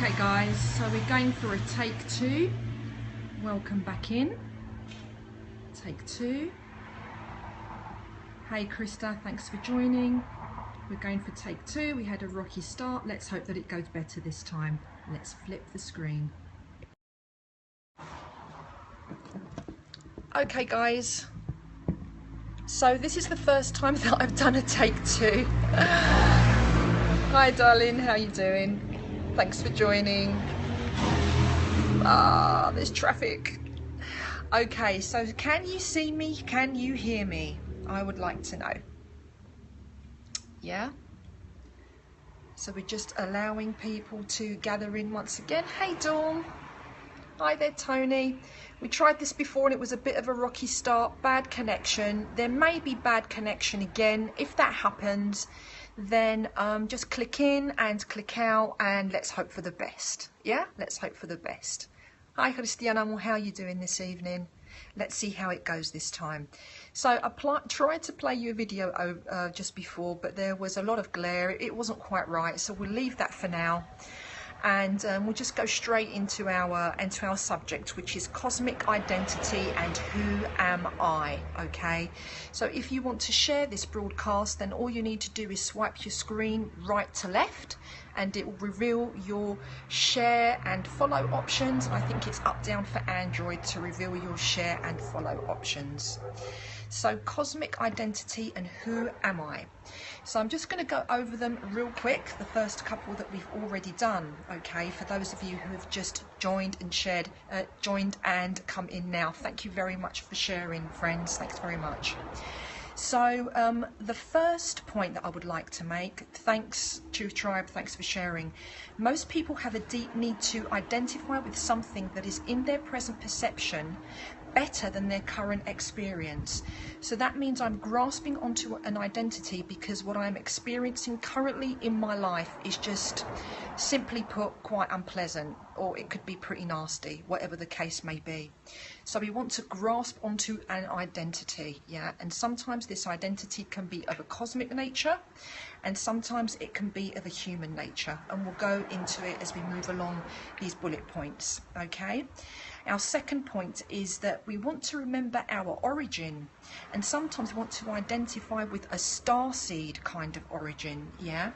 Okay guys, so we're going for a take two. Welcome back in. Take two. Hey Krista, thanks for joining. We're going for take two. We had a rocky start. Let's hope that it goes better this time. Let's flip the screen. Okay guys, so this is the first time that I've done a take two. Hi darling, how you doing? Thanks for joining. There's traffic. Okay, so can you see me? Can you hear me? I would like to know. Yeah? So we're just allowing people to gather in once again. Hey Dawn. Hi there Tony. We tried this before and it was a bit of a rocky start. Bad connection. There may be bad connection again. If that happens, then just click in and click out and let's hope for the best. Yeah, let's hope for the best. Hi Cristiano, how are you doing this evening? Let's see how it goes this time. So I tried to play you a video just before, but there was a lot of glare. It wasn't quite right, so we'll leave that for now. And we'll just go straight into our subject, which is cosmic identity and who am I. Okay, so if you want to share this broadcast, then all you need to do is swipe your screen right to left and it will reveal your share and follow options. I think it's up down for Android to reveal your share and follow options. So cosmic identity and who am I? So I'm just going to go over them real quick, the first couple that we've already done, okay, for those of you who have just joined and shared, joined and come in now. Thank you very much for sharing, friends. Thanks very much. So the first point that I would like to make, thanks Truth Tribe, thanks for sharing. Most people have a deep need to identify with something that is in their present perception better than their current experience. So that means I'm grasping onto an identity because what I'm experiencing currently in my life is just, simply put, quite unpleasant, or it could be pretty nasty, whatever the case may be. So we want to grasp onto an identity, yeah, and sometimes this identity can be of a cosmic nature and sometimes it can be of a human nature, and we'll go into it as we move along these bullet points, okay? Our second point is that we want to remember our origin, and sometimes we want to identify with a starseed kind of origin, yeah?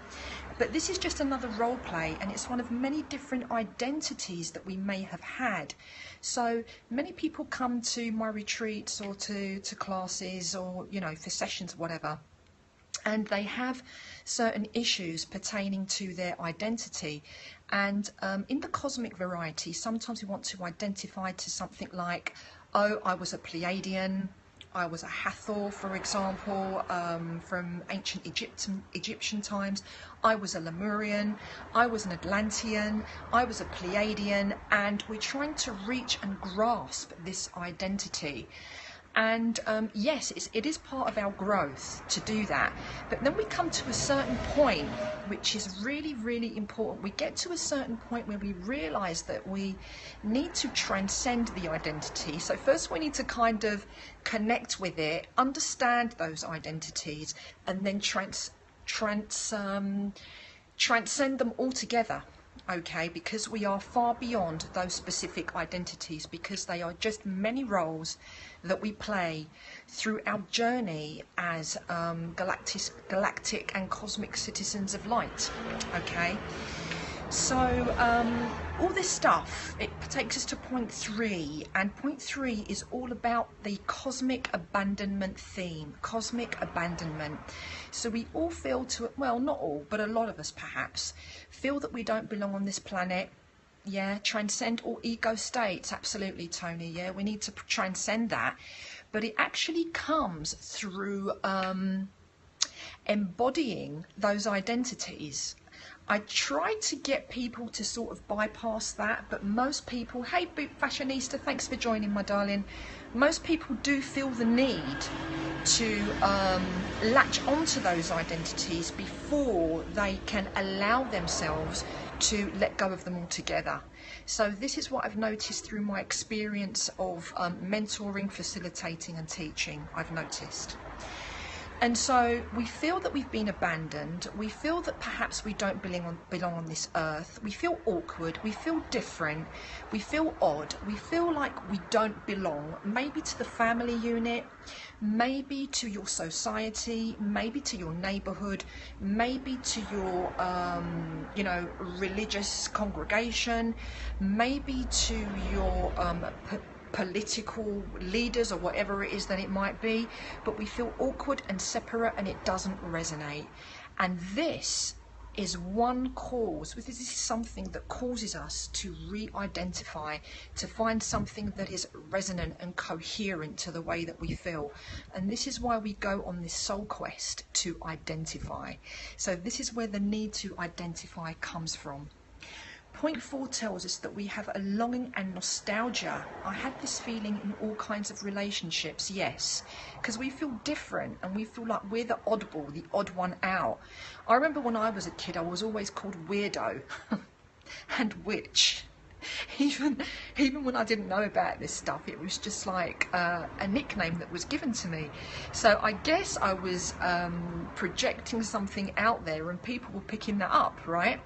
But this is just another role play, and it's one of many different identities that we may have had. So many people come to my retreats or to classes or, you know, for sessions or whatever, and they have certain issues pertaining to their identity. And in the cosmic variety, sometimes we want to identify to something like, oh, I was a Pleiadian, I was a Hathor, for example, from ancient Egyptian times. I was a Lemurian, I was an Atlantean, I was a Pleiadian, and we're trying to reach and grasp this identity. And yes, it is part of our growth to do that. But then we come to a certain point, which is really, really important. We get to a certain point where we realize that we need to transcend the identity. So first we need to kind of connect with it, understand those identities, and then transcend them altogether. Okay, because we are far beyond those specific identities, because they are just many roles that we play through our journey as galactic and cosmic citizens of light. Okay, so all this stuff, it takes us to point 3, and point 3 is all about the cosmic abandonment theme. Cosmic abandonment. So we all feel well, not all, but a lot of us perhaps feel that we don't belong on this planet. Yeah, transcend all ego states. Absolutely, Tony. Yeah, we need to transcend that, but it actually comes through embodying those identities. I try to get people to sort of bypass that, but most people, hey Boot Fashionista, thanks for joining, my darling. Most people do feel the need to latch onto those identities before they can allow themselves to let go of them altogether. So this is what I've noticed through my experience of mentoring, facilitating and teaching. I've noticed. And so we feel that we've been abandoned. We feel that perhaps we don't belong on this earth. We feel awkward. We feel different. We feel odd. We feel like we don't belong. Maybe to the family unit, maybe to your society, maybe to your neighborhood, maybe to your, religious congregation, maybe to your political leaders or whatever it is that it might be, but we feel awkward and separate and it doesn't resonate. And this is one cause. This is something that causes us to re-identify, to find something that is resonant and coherent to the way that we feel. And this is why we go on this soul quest to identify. So this is where the need to identify comes from. Point 4 tells us that we have a longing and nostalgia. I had this feeling in all kinds of relationships, yes, because we feel different and we feel like we're the oddball, the odd one out. I remember when I was a kid, I was always called weirdo and witch. Even when I didn't know about this stuff, it was just like a nickname that was given to me. So I guess I was projecting something out there and people were picking that up, right?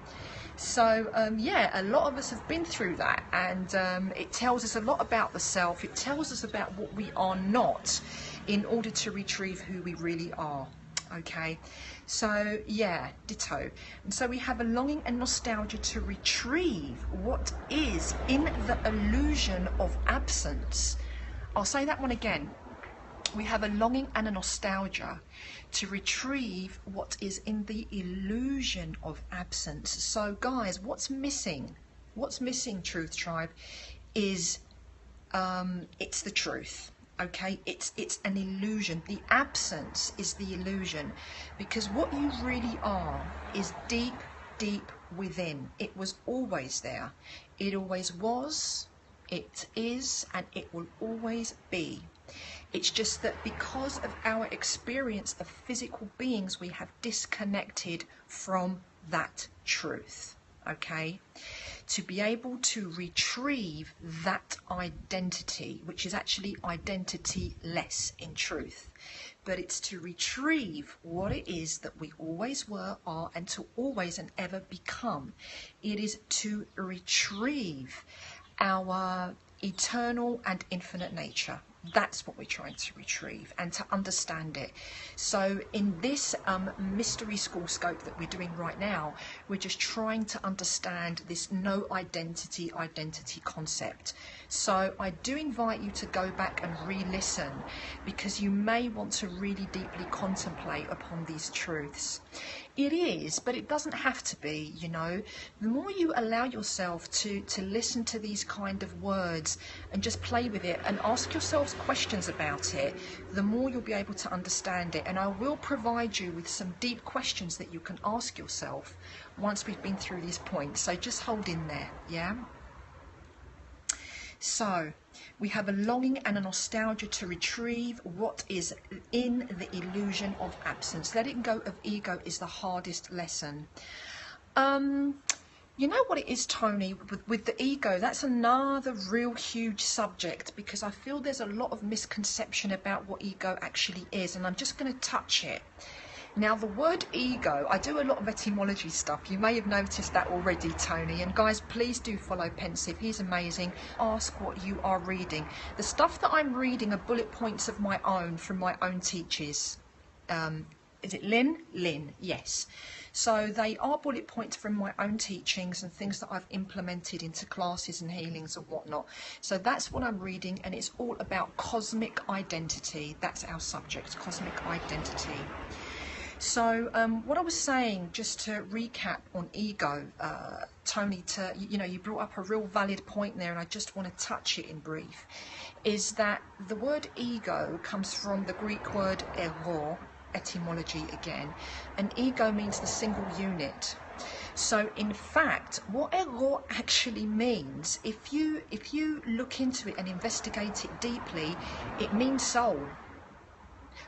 So yeah, a lot of us have been through that, and it tells us a lot about the self. It tells us about what we are not in order to retrieve who we really are. Okay, so yeah, ditto. And so we have a longing and nostalgia to retrieve what is in the illusion of absence. I'll say that one again. We have a longing and a nostalgia to retrieve what is in the illusion of absence. So guys, what's missing? What's missing, Truth Tribe, is it's the truth. Okay, it's an illusion. The absence is the illusion, because what you really are is deep, deep within. It was always there. It always was, it is, and it will always be. It's just that because of our experience of physical beings, we have disconnected from that truth. Okay, to be able to retrieve that identity, which is actually identity-less in truth, but it's to retrieve what it is that we always were, are, and to always and ever become. It is to retrieve our eternal and infinite nature. That's what we're trying to retrieve and to understand it. So in this mystery school scope that we're doing right now, we're just trying to understand this no identity concept. So I do invite you to go back and re-listen, because you may want to really deeply contemplate upon these truths. It is, but it doesn't have to be, you know. The more you allow yourself to listen to these kind of words and just play with it and ask yourselves questions about it, the more you'll be able to understand it. And I will provide you with some deep questions that you can ask yourself once we've been through these points. So just hold in there, yeah? So we have a longing and a nostalgia to retrieve what is in the illusion of absence. Letting go of ego is the hardest lesson. You know what it is, Tony, with the ego, that's another real huge subject, because I feel there's a lot of misconception about what ego actually is, and I'm just going to touch it. Now, the word ego, I do a lot of etymology stuff. You may have noticed that already, Tony. And guys, please do follow Pensive. He's amazing. Ask what you are reading. The stuff that I'm reading are bullet points of my own from my own teachers. Is it Lynn? Lynn, yes. So they are bullet points from my own teachings and things that I've implemented into classes and healings and whatnot. So that's what I'm reading, and it's all about cosmic identity. That's our subject, cosmic identity. So what I was saying, just to recap on ego, Tony, you brought up a real valid point there, and I just want to touch it in brief, is that the word ego comes from the Greek word ego, etymology again, and ego means the single unit. So in fact, what ego actually means, if you look into it and investigate it deeply, it means soul.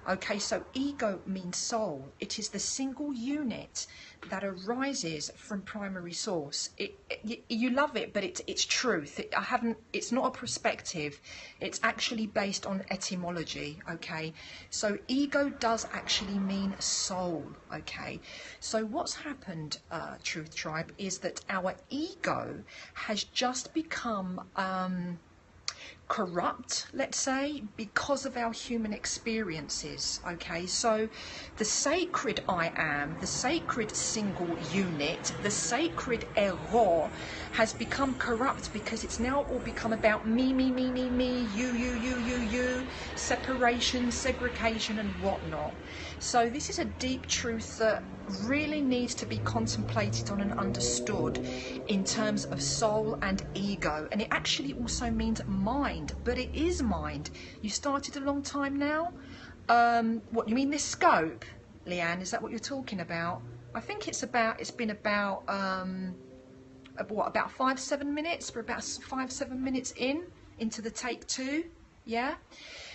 Okay, so ego means soul. It is the single unit that arises from primary source. You love it, but it's truth. It's not a perspective. It's actually based on etymology. Okay, so ego does actually mean soul. Okay, so what's happened, Truth Tribe, is that our ego has just become corrupt, let's say, because of our human experiences. Okay, so the sacred I am, the sacred single unit, the sacred ego has become corrupt because it's now all become about me, you, separation, segregation and whatnot. So this is a deep truth that really needs to be contemplated on and understood in terms of soul and ego. And it actually also means mind, but it is mind. You started a long time now. What, you mean this scope, Leanne? Is that what you're talking about? I think it's been about what, about 5-7 minutes? We're about 5-7 minutes into the take 2. Yeah.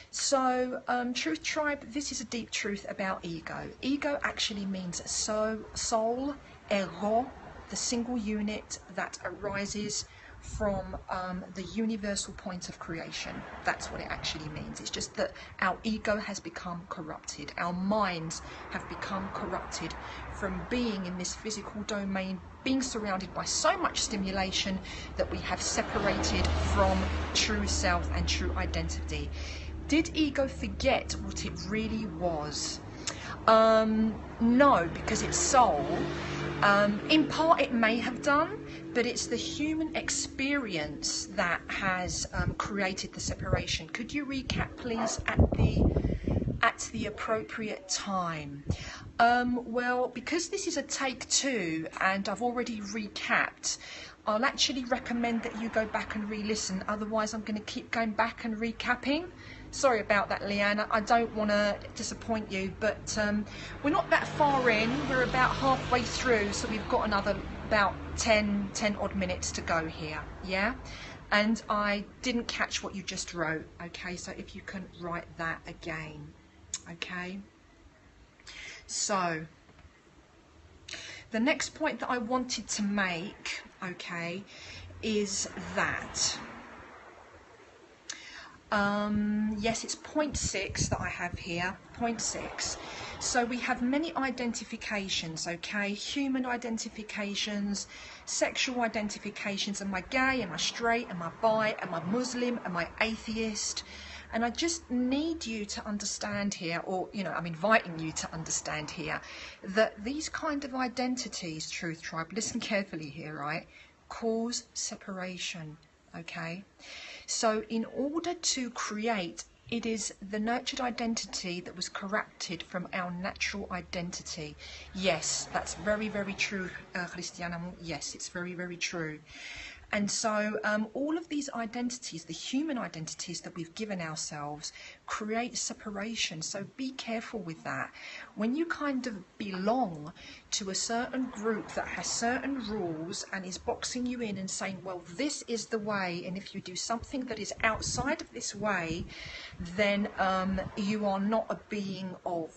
So, Truth Tribe, this is a deep truth about ego. Ego actually means soul, ego, the single unit that arises from the universal point of creation. That's what it actually means. It's just that our ego has become corrupted. Our minds have become corrupted from being in this physical domain, being surrounded by so much stimulation that we have separated from true self and true identity. Did ego forget what it really was? No, because it's soul. In part it may have done, but it's the human experience that has created the separation. Could you recap, please, at the appropriate time? Well, because this is a take 2 and I've already recapped, I'll actually recommend that you go back and re-listen. Otherwise, I'm going to keep going back and recapping. Sorry about that, Leanna. I don't want to disappoint you, but we're not that far in. We're about halfway through, so we've got another about 10 odd minutes to go here. Yeah? And I didn't catch what you just wrote. Okay, so if you can write that again. Okay? So, the next point that I wanted to make, okay, is that yes, it's point 6 that I have here, point 6. So we have many identifications, okay, human identifications, sexual identifications. Am I gay, am I straight, am I bi, am I Muslim, am I atheist? And I just need you to understand here, or, you know, I'm inviting you to understand here, that these kind of identities, Truth Tribe, listen carefully here, right, cause separation, okay? So in order to create, it is the nurtured identity that was corrupted from our natural identity. Yes, that's very, very true, Christiana. Yes, it's very, very true. And so all of these identities, the human identities that we've given ourselves, create separation. So be careful with that. When you kind of belong to a certain group that has certain rules and is boxing you in and saying, well, this is the way, and if you do something that is outside of this way, then you are not a being of,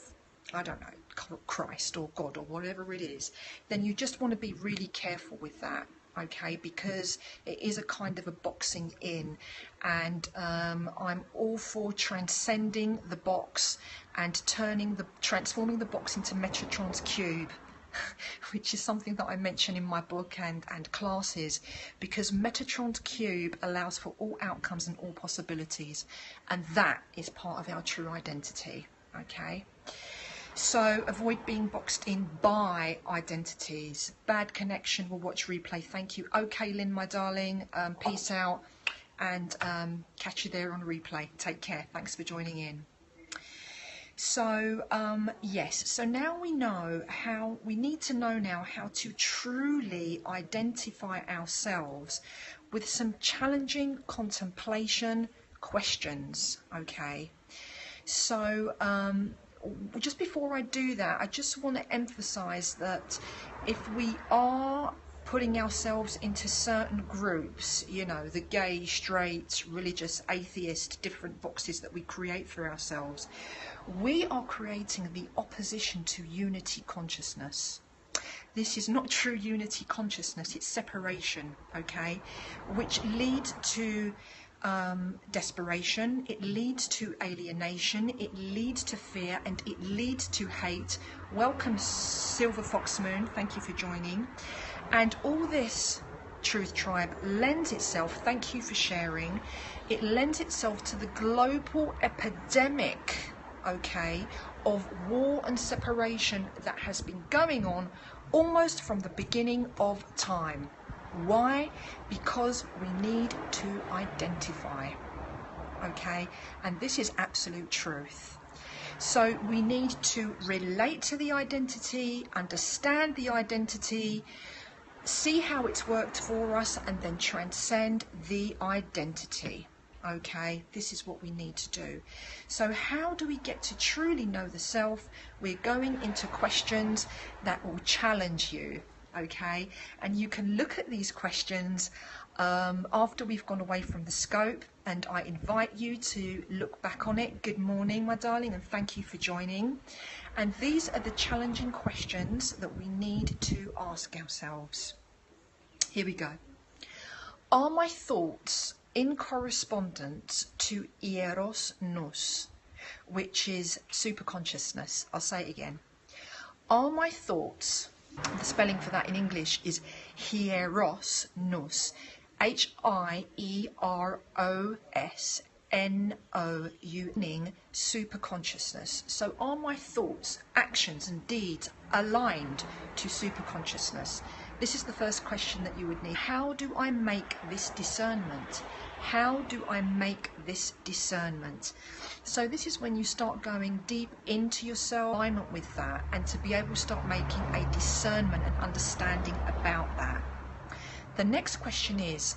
I don't know, Christ or God or whatever it is, then you just want to be really careful with that. Okay, because it is a kind of a boxing in, and I'm all for transcending the box and transforming the box into Metatron's cube, which is something that I mention in my book and classes, because Metatron's cube allows for all outcomes and all possibilities, and that is part of our true identity. Okay. So avoid being boxed in by identities. Bad connection, will watch replay. Thank you. Okay, Lynn, my darling. Peace out, and catch you there on replay. Take care. Thanks for joining in. So yes, so now we need to know now how to truly identify ourselves with some challenging contemplation questions. Okay, so just before I do that, I just want to emphasize that if we are putting ourselves into certain groups, you know, the gay, straight, religious, atheist, different boxes that we create for ourselves. We are creating the opposition to unity consciousness. This is not true unity consciousness, it's separation, okay, which leads to desperation, it leads to alienation, it leads to fear, and it leads to hate. Welcome, Silver Fox Moon, thank you for joining. And all this, Truth Tribe, lends itself, thank you for sharing, it lends itself to the global epidemic, okay, of war and separation that has been going on almost from the beginning of time. Why? Because we need to identify, okay, and this is absolute truth. So we need to relate to the identity, understand the identity, see how it's worked for us, and then transcend the identity. Okay, this is what we need to do. So how do we get to truly know the self? We're going into questions that will challenge you, okay, and you can look at these questions after we've gone away from the scope, and I invite you to look back on it. Good morning, my darling, and thank you for joining. And these are the challenging questions that we need to ask ourselves. Here we go. Are my thoughts in correspondence to Eros Nous, which is superconsciousness? I'll say it again. Are my thoughts, the spelling for that in English is Hieros Nous, HIEROSNOU, superconsciousness. So are my thoughts, actions and deeds aligned to superconsciousness? This is the first question that you would need. How do I make this discernment? How do I make this discernment? So this is when you start going deep into yourself, alignment with that, and to be able to start making a discernment and understanding about that. The next question is,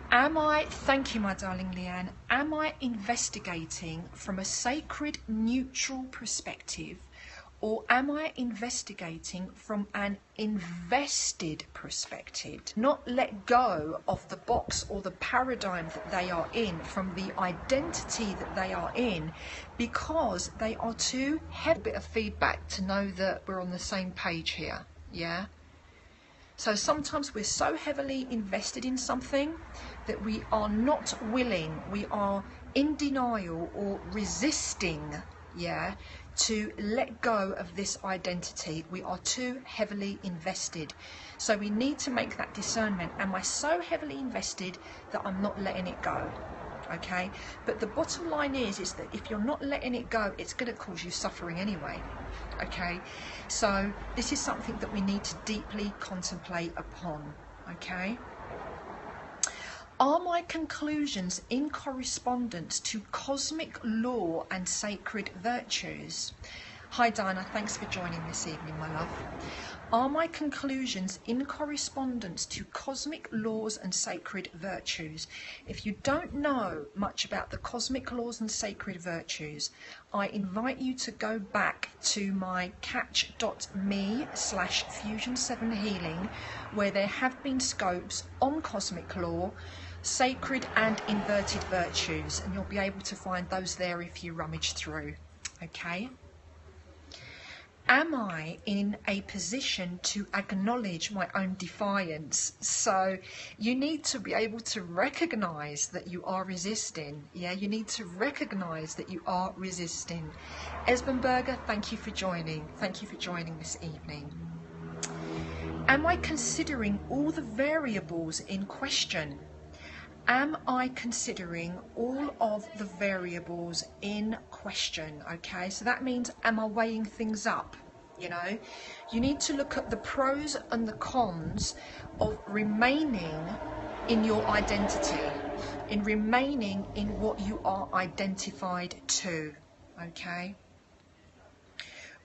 thank you my darling Leanne, am I investigating from a sacred neutral perspective, or am I investigating from an invested perspective? Not let go of the box or the paradigm that they are in, from the identity that they are in, because they are too heavy. A bit of feedback to know that we're on the same page here, yeah? So sometimes we're so heavily invested in something that we are not willing, we are in denial or resisting, yeah, to let go of this identity. We are too heavily invested. So we need to make that discernment. Am I so heavily invested that I'm not letting it go? Okay, but the bottom line is that if you're not letting it go, it's going to cause you suffering anyway. Okay, so this is something that we need to deeply contemplate upon. Okay, are my conclusions in correspondence to cosmic law and sacred virtues? Hi Diana, thanks for joining this evening, my love. Are my conclusions in correspondence to cosmic laws and sacred virtues? If you don't know much about the cosmic laws and sacred virtues, I invite you to go back to my catch.me/fusion7healing, where there have been scopes on cosmic law, sacred and inverted virtues, and you'll be able to find those there if you rummage through. Okay. Am I in a position to acknowledge my own defiance? So you need to be able to recognize that you are resisting. Yeah, you need to recognize that you are resisting. Esbenberger, thank you for joining. Thank you for joining this evening. Am I considering all the variables in question? Am I considering all of the variables in question? Okay, so that means, am I weighing things up? You know, you need to look at the pros and the cons of remaining in your identity, in remaining in what you are identified to. Okay,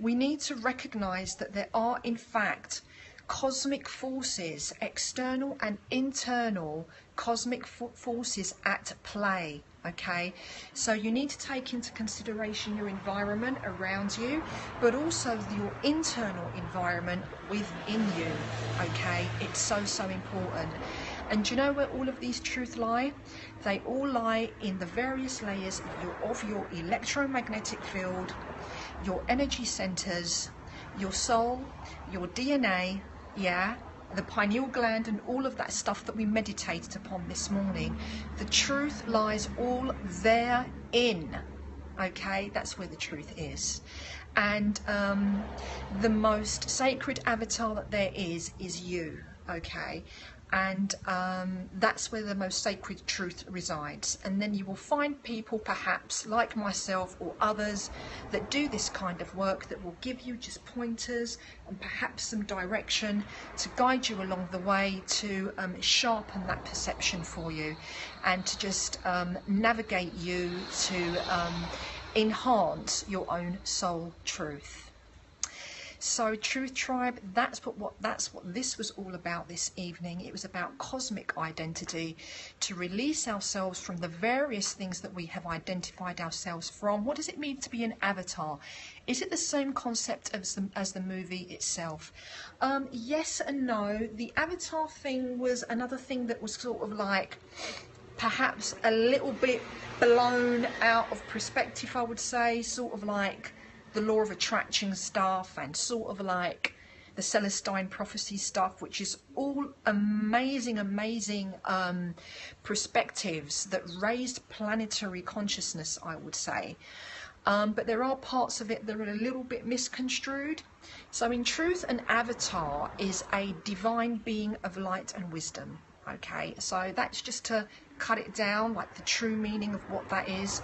we need to recognize that there are in fact cosmic forces, external and internal cosmic forces at play. Okay, so you need to take into consideration your environment around you, but also your internal environment within you. Okay, it's so important. And do you know where all of these truths lie? They all lie in the various layers of your electromagnetic field, your energy centers, your soul, your DNA, yeah, the pineal gland, and all of that stuff that we meditated upon this morning. The truth lies all therein. Okay, that's where the truth is. And the most sacred avatar that there is you. Okay, and that's where the most sacred truth resides. And then you will find people, perhaps like myself or others, that do this kind of work, that will give you just pointers and perhaps some direction to guide you along the way, to sharpen that perception for you, and to just navigate you to enhance your own soul truth. So Truth Tribe, that's what this was all about this evening. It was about cosmic identity, to release ourselves from the various things that we have identified ourselves from. What does it mean to be an avatar? Is it the same concept as the movie itself? Yes and no. The avatar thing was another thing that was sort of like perhaps a little bit blown out of perspective, I would say, sort of like the law of attraction stuff, and sort of like the Celestine prophecy stuff, which is all amazing perspectives that raised planetary consciousness, I would say. But there are parts of it that are a little bit misconstrued. So in truth, an avatar is a divine being of light and wisdom. Okay, so that's just to cut it down, like the true meaning of what that is.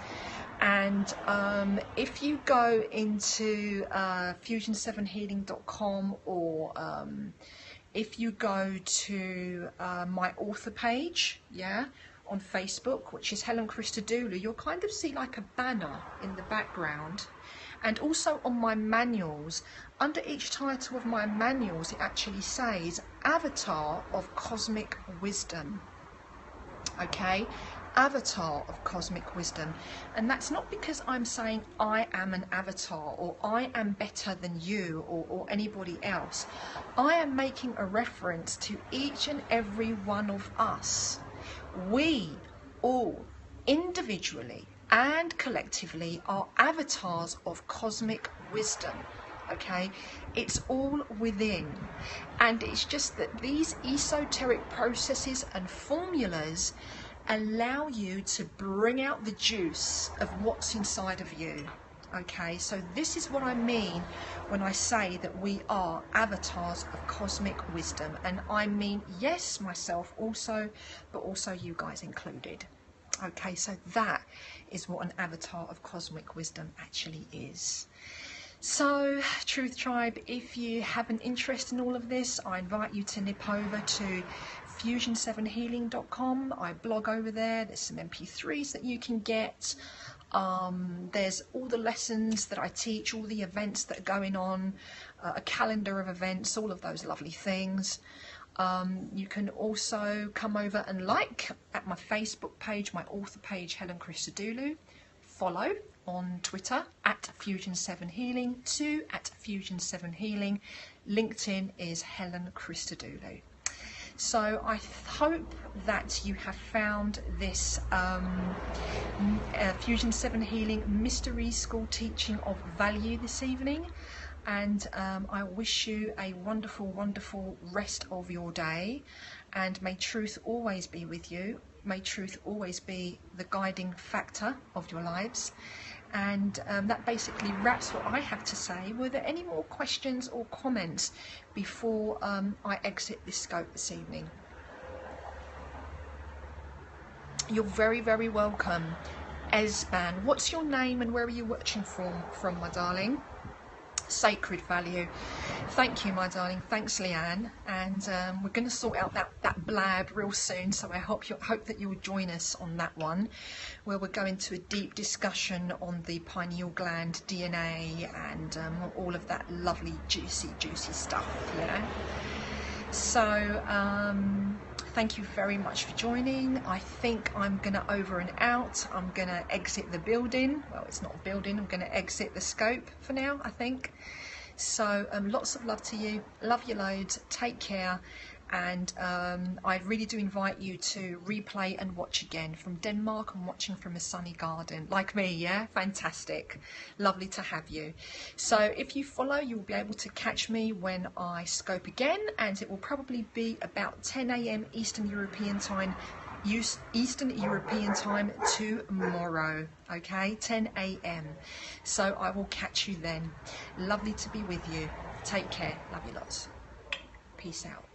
And if you go into fusion7healing.com, or if you go to my author page, yeah, on Facebook, which is Helen Christodoulou, you'll kind of see like a banner in the background. And also on my manuals, under each title of my manuals, it actually says Avatar of Cosmic Wisdom. Okay, Avatar of Cosmic Wisdom. And that's not because I'm saying I am an avatar, or I am better than you, or anybody else. I am making a reference to each and every one of us. We all, individually and collectively, are avatars of cosmic wisdom. Okay, it's all within, and it's just that these esoteric processes and formulas allow you to bring out the juice of what's inside of you. Okay, so this is what I mean when I say that we are avatars of cosmic wisdom, and I mean, yes, myself also, but also you guys included. Okay, so that is what an avatar of cosmic wisdom actually is. So, Truth Tribe, if you have an interest in all of this, I invite you to nip over to fusion7healing.com. I blog over there. There's some MP3s that you can get. There's all the lessons that I teach, all the events that are going on, a calendar of events, all of those lovely things. You can also come over and like at my Facebook page, my author page, Helen Christodoulou. Follow on Twitter at Fusion7Healing, at Fusion7Healing. LinkedIn is Helen Christodoulou. So I hope that you have found this Fusion 7 Healing Mystery School teaching of value this evening. And I wish you a wonderful, wonderful rest of your day. And may truth always be with you. May truth always be the guiding factor of your lives. And that basically wraps what I have to say. Were there any more questions or comments before I exit this scope this evening? You're very, very welcome. Esban, what's your name and where are you watching from, my darling? Sacred value. Thank you, my darling. Thanks, Leanne. And we're going to sort out that blab real soon, so I hope that you'll join us on that one, where we're going to a deep discussion on the pineal gland DNA and all of that lovely juicy stuff. Yeah. So thank you very much for joining. I think I'm gonna over and out. I'm gonna exit the building. Well, it's not a building. I'm gonna exit the scope for now, I think. So lots of love to you. Love you loads. Take care. And I really do invite you to replay and watch again. From Denmark, I'm watching from a sunny garden. Like me, yeah? Fantastic. Lovely to have you. So if you follow, you'll be able to catch me when I scope again, and it will probably be about 10 AM Eastern European time, Eastern European time tomorrow, okay? 10 AM. So I will catch you then. Lovely to be with you. Take care. Love you lots. Peace out.